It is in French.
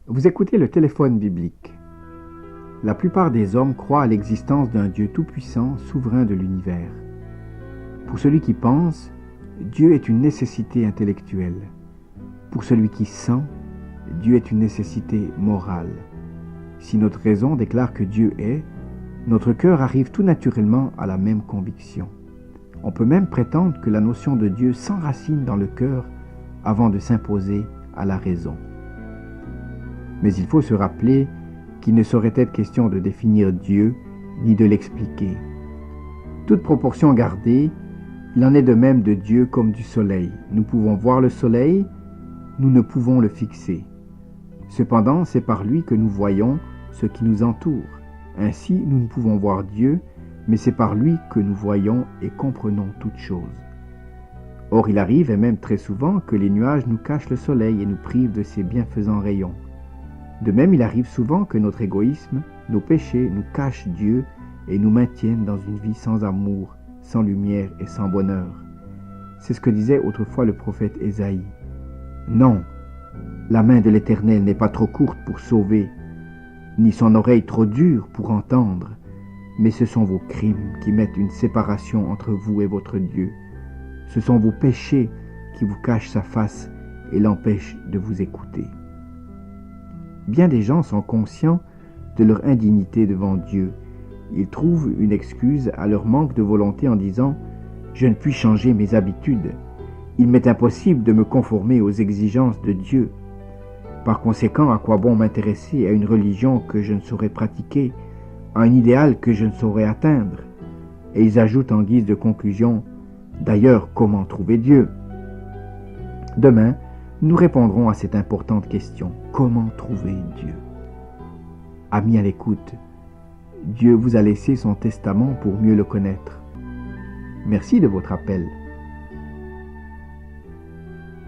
Vous écoutez le téléphone biblique. La plupart des hommes croient à l'existence d'un Dieu tout-puissant, souverain de l'univers. Pour celui qui pense, Dieu est une nécessité intellectuelle. Pour celui qui sent, Dieu est une nécessité morale. Si notre raison déclare que Dieu est, notre cœur arrive tout naturellement à la même conviction. On peut même prétendre que la notion de Dieu s'enracine dans le cœur avant de s'imposer à la raison. Mais il faut se rappeler qu'il ne saurait être question de définir Dieu ni de l'expliquer. Toute proportion gardée, il en est de même de Dieu comme du soleil. Nous pouvons voir le soleil, nous ne pouvons le fixer. Cependant, c'est par lui que nous voyons ce qui nous entoure. Ainsi, nous ne pouvons voir Dieu, mais c'est par lui que nous voyons et comprenons toutes choses. Or, il arrive, et même très souvent, que les nuages nous cachent le soleil et nous privent de ses bienfaisants rayons. De même, il arrive souvent que notre égoïsme, nos péchés nous cachent Dieu et nous maintiennent dans une vie sans amour, sans lumière et sans bonheur. C'est ce que disait autrefois le prophète Ésaïe. Non, la main de l'Éternel n'est pas trop courte pour sauver, ni son oreille trop dure pour entendre, mais ce sont vos crimes qui mettent une séparation entre vous et votre Dieu. Ce sont vos péchés qui vous cachent sa face et l'empêchent de vous écouter. Bien des gens sont conscients de leur indignité devant Dieu. Ils trouvent une excuse à leur manque de volonté en disant « Je ne puis changer mes habitudes. Il m'est impossible de me conformer aux exigences de Dieu. Par conséquent, à quoi bon m'intéresser à une religion que je ne saurais pratiquer, à un idéal que je ne saurais atteindre ?» Et ils ajoutent en guise de conclusion « D'ailleurs, comment trouver Dieu ?» Demain, nous répondrons à cette importante question. Comment trouver Dieu? Amis à l'écoute, Dieu vous a laissé son testament pour mieux le connaître. Merci de votre appel.